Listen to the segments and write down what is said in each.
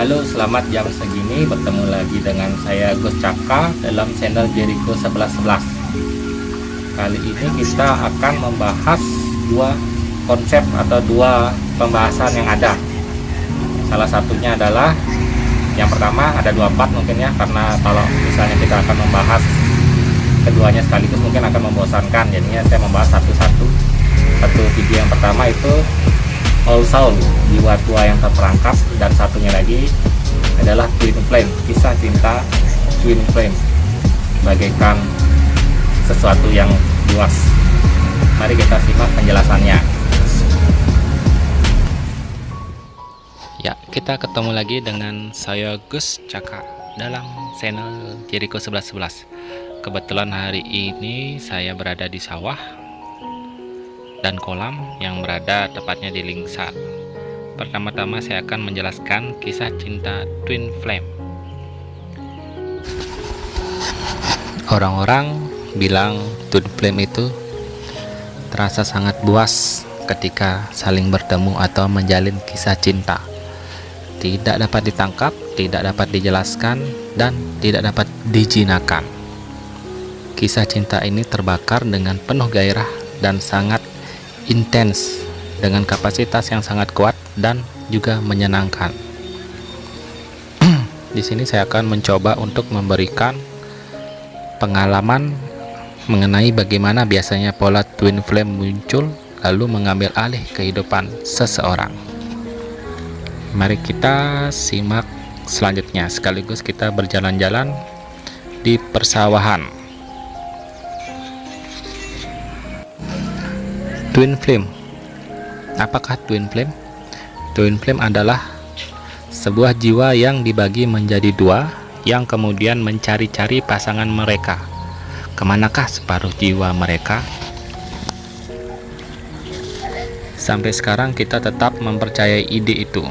Halo, selamat jam segini. Bertemu lagi dengan saya Gus Caka dalam channel Jericho 1111. Kali ini kita akan membahas dua konsep atau dua pembahasan yang ada. Salah satunya adalah yang pertama, ada dua part mungkin ya, karena kalau misalnya kita akan membahas keduanya sekaligus mungkin akan membosankan. Jadinya saya membahas satu-satu. Satu video yang pertama itu Old Soul, jiwa tua yang terperangkap, dan satunya lagi adalah Twin Flame, kisah cinta Twin Flame, bagaikan sesuatu yang luas. Mari kita simak penjelasannya. Ya, kita ketemu lagi dengan saya Gus Caka dalam channel Jericho 1111. Kebetulan hari ini saya berada di sawah dan kolam yang berada tepatnya di Lingsar. Pertama-tama saya akan menjelaskan kisah cinta Twin Flame. Orang-orang bilang Twin Flame itu terasa sangat luas ketika saling bertemu atau menjalin kisah cinta. Tidak dapat ditangkap, tidak dapat dijelaskan, dan tidak dapat dijinakan. Kisah cinta ini terbakar dengan penuh gairah dan sangat intens, dengan kapasitas yang sangat kuat dan juga menyenangkan. Di sini saya akan mencoba untuk memberikan pengalaman mengenai bagaimana biasanya pola Twin Flame muncul lalu mengambil alih kehidupan seseorang. Mari kita simak selanjutnya, sekaligus kita berjalan-jalan di persawahan. Twin Flame. Apakah Twin Flame? Twin Flame adalah sebuah jiwa yang dibagi menjadi dua, yang kemudian mencari-cari pasangan mereka. Kemanakah separuh jiwa mereka? Sampai sekarang kita tetap mempercayai ide itu,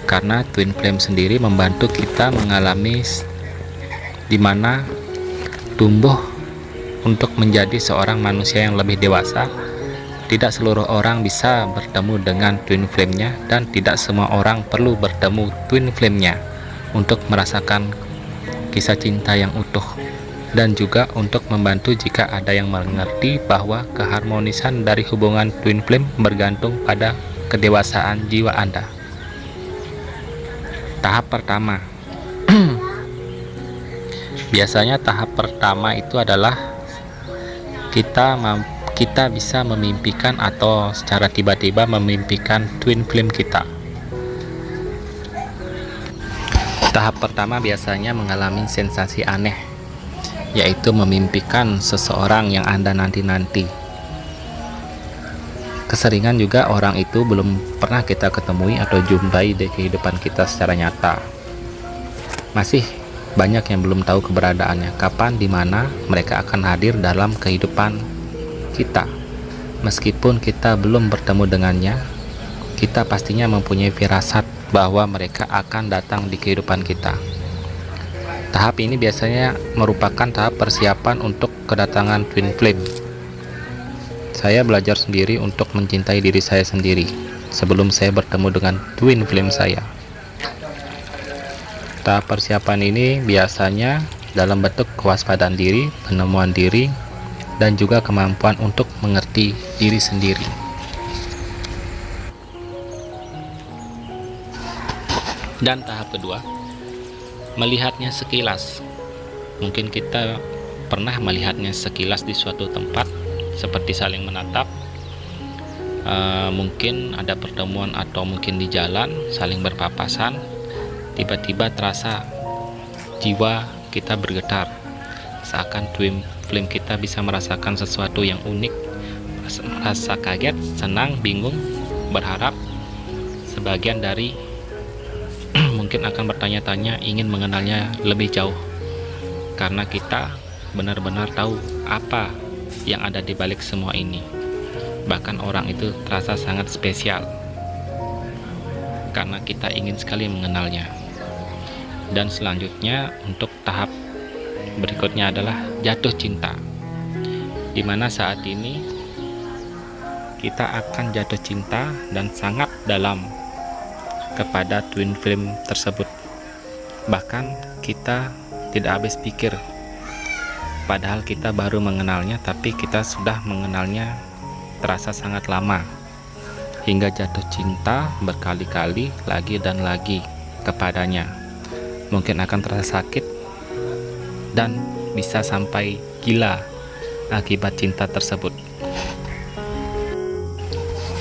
karena Twin Flame sendiri membantu kita mengalami dimana tumbuh untuk menjadi seorang manusia yang lebih dewasa. Tidak seluruh orang bisa bertemu dengan Twin Flame-nya, dan tidak semua orang perlu bertemu Twin Flame-nya untuk merasakan kisah cinta yang utuh, dan juga untuk membantu jika ada yang mengerti bahwa keharmonisan dari hubungan Twin Flame bergantung pada kedewasaan jiwa Anda. Tahap pertama. Biasanya tahap pertama itu adalah kita bisa memimpikan atau secara tiba-tiba memimpikan Twin Flame kita. Tahap pertama biasanya mengalami sensasi aneh, yaitu memimpikan seseorang yang Anda nanti-nanti. Keseringan juga orang itu belum pernah kita ketemui atau jumpai di kehidupan kita secara nyata. Masih banyak yang belum tahu keberadaannya, kapan, di mana mereka akan hadir dalam kehidupan kita. Meskipun kita belum bertemu dengannya, kita pastinya mempunyai firasat bahwa mereka akan datang di kehidupan kita. Tahap ini biasanya merupakan tahap persiapan untuk kedatangan Twin Flame. Saya belajar sendiri untuk mencintai diri saya sendiri sebelum saya bertemu dengan Twin Flame saya. Tahap persiapan ini biasanya dalam bentuk kewaspadaan diri, penemuan diri, dan juga kemampuan untuk mengerti diri sendiri. Dan tahap kedua, melihatnya sekilas. Mungkin kita pernah melihatnya sekilas di suatu tempat, seperti saling menatap. Mungkin ada pertemuan atau mungkin di jalan saling berpapasan. Tiba-tiba terasa jiwa kita bergetar, seakan Twin Flame kita bisa merasakan sesuatu yang unik, merasa kaget, senang, bingung, berharap. Sebagian dari mungkin akan bertanya-tanya, ingin mengenalnya lebih jauh, karena kita benar-benar tahu apa yang ada di balik semua ini. Bahkan orang itu terasa sangat spesial karena kita ingin sekali mengenalnya. Dan selanjutnya untuk tahap berikutnya adalah jatuh cinta, dimana saat ini kita akan jatuh cinta dan sangat dalam kepada twin flame tersebut. Bahkan kita tidak habis pikir, padahal kita baru mengenalnya, tapi kita sudah mengenalnya terasa sangat lama, hingga jatuh cinta berkali-kali lagi dan lagi kepadanya. Mungkin akan terasa sakit dan bisa sampai gila akibat cinta tersebut.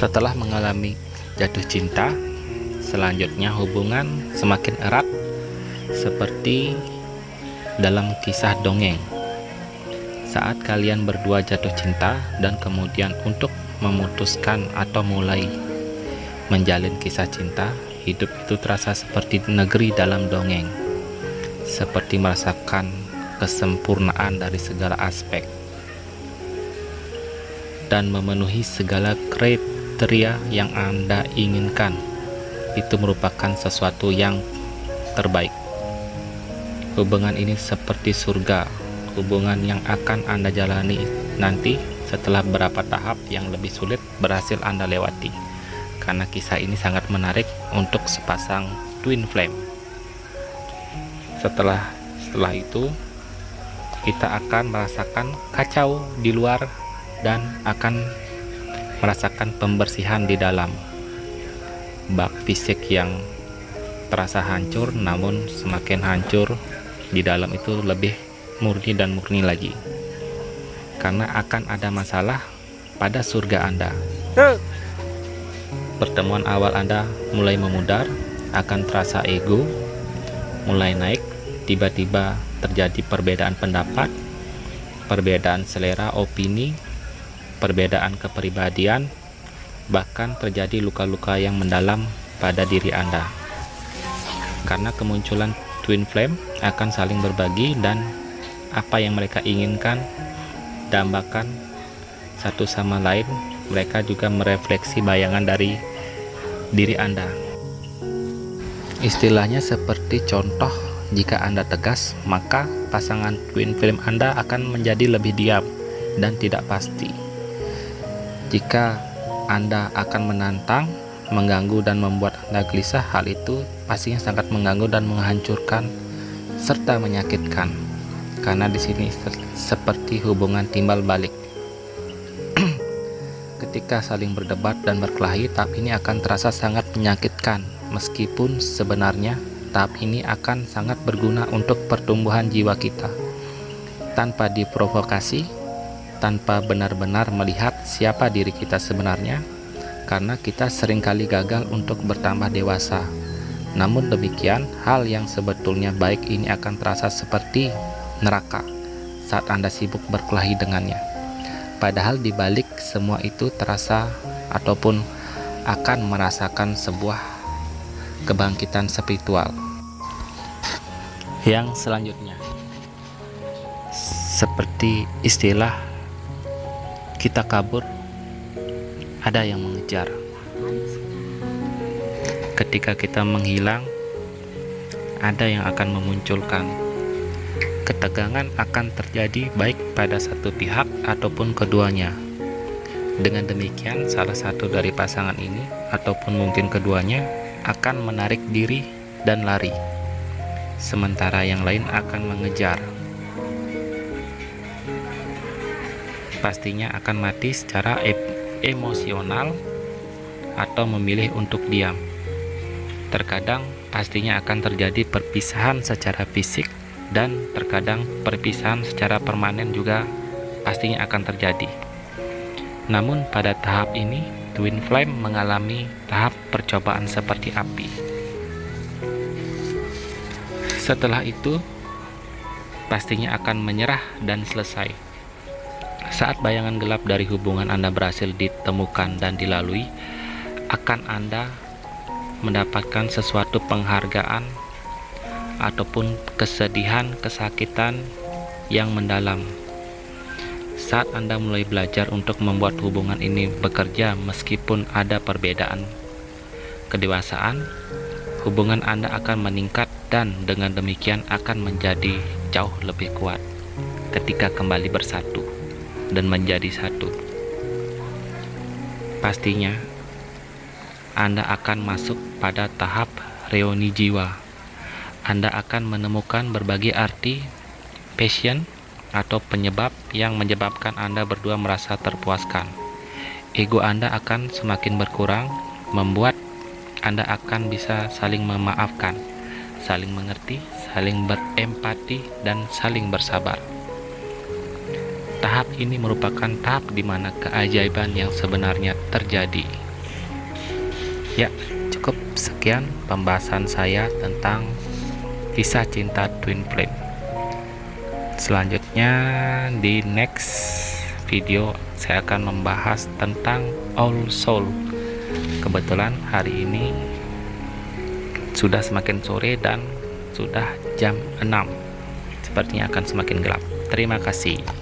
Setelah mengalami jatuh cinta, selanjutnya hubungan semakin erat seperti dalam kisah dongeng. Saat kalian berdua jatuh cinta dan kemudian untuk memutuskan atau mulai menjalin kisah cinta, hidup itu terasa seperti negeri dalam dongeng, seperti merasakan kesempurnaan dari segala aspek dan memenuhi segala kriteria yang Anda inginkan. Itu merupakan sesuatu yang terbaik. Hubungan ini seperti surga, hubungan yang akan Anda jalani nanti setelah beberapa tahap yang lebih sulit berhasil Anda lewati. Karena kisah ini sangat menarik untuk sepasang twin flame. Setelah itu kita akan merasakan kacau di luar dan akan merasakan pembersihan di dalam. Bak fisik yang terasa hancur, namun semakin hancur di dalam itu lebih murni dan murni lagi, karena akan ada masalah pada surga Anda. Pertemuan awal Anda mulai memudar, akan terasa ego mulai naik, tiba-tiba terjadi perbedaan pendapat, perbedaan selera, opini, perbedaan kepribadian, bahkan terjadi luka-luka yang mendalam pada diri Anda. Karena kemunculan twin flame akan saling berbagi dan apa yang mereka inginkan, dambakan satu sama lain. Mereka juga merefleksi bayangan dari diri Anda. Istilahnya seperti contoh, jika Anda tegas, maka pasangan twin flame Anda akan menjadi lebih diam dan tidak pasti. Jika Anda akan menantang, mengganggu dan membuat Anda gelisah, hal itu pastinya sangat mengganggu dan menghancurkan serta menyakitkan. Karena di sini seperti hubungan timbal balik. Ketika saling berdebat dan berkelahi, tahap ini akan terasa sangat menyakitkan, meskipun sebenarnya tahap ini akan sangat berguna untuk pertumbuhan jiwa kita. Tanpa diprovokasi, tanpa benar-benar melihat siapa diri kita sebenarnya, karena kita seringkali gagal untuk bertambah dewasa. Namun demikian, hal yang sebetulnya baik ini akan terasa seperti neraka saat Anda sibuk berkelahi dengannya. Padahal di balik semua itu terasa ataupun akan merasakan sebuah kebangkitan spiritual. Yang selanjutnya, seperti istilah kita kabur, ada yang mengejar. Ketika kita menghilang, ada yang akan memunculkan. Ketegangan akan terjadi baik pada satu pihak ataupun keduanya. Dengan demikian, salah satu dari pasangan ini ataupun mungkin keduanya akan menarik diri dan lari, sementara yang lain akan mengejar. Pastinya akan mati secara emosional atau memilih untuk diam. Terkadang pastinya akan terjadi perpisahan secara fisik, dan terkadang perpisahan secara permanen juga pastinya akan terjadi. Namun pada tahap ini, twin flame mengalami tahap percobaan seperti api. Setelah itu, pastinya akan menyerah dan selesai. Saat bayangan gelap dari hubungan Anda berhasil ditemukan dan dilalui, akan Anda mendapatkan sesuatu penghargaan ataupun kesedihan, kesakitan yang mendalam. Saat Anda mulai belajar untuk membuat hubungan ini bekerja meskipun ada perbedaan kedewasaan, hubungan Anda akan meningkat dan dengan demikian akan menjadi jauh lebih kuat ketika kembali bersatu dan menjadi satu. Pastinya Anda akan masuk pada tahap reuni jiwa. Anda akan menemukan berbagai arti, passion, atau penyebab yang menyebabkan Anda berdua merasa terpuaskan. Ego Anda akan semakin berkurang, membuat Anda akan bisa saling memaafkan, saling mengerti, saling berempati, dan saling bersabar. Tahap ini merupakan tahap di mana keajaiban yang sebenarnya terjadi. Ya, cukup sekian pembahasan saya tentang kisah cinta twin flame. Selanjutnya di next video saya akan membahas tentang all soul. Kebetulan hari ini sudah semakin sore dan sudah jam 6. Sepertinya akan semakin gelap. Terima kasih.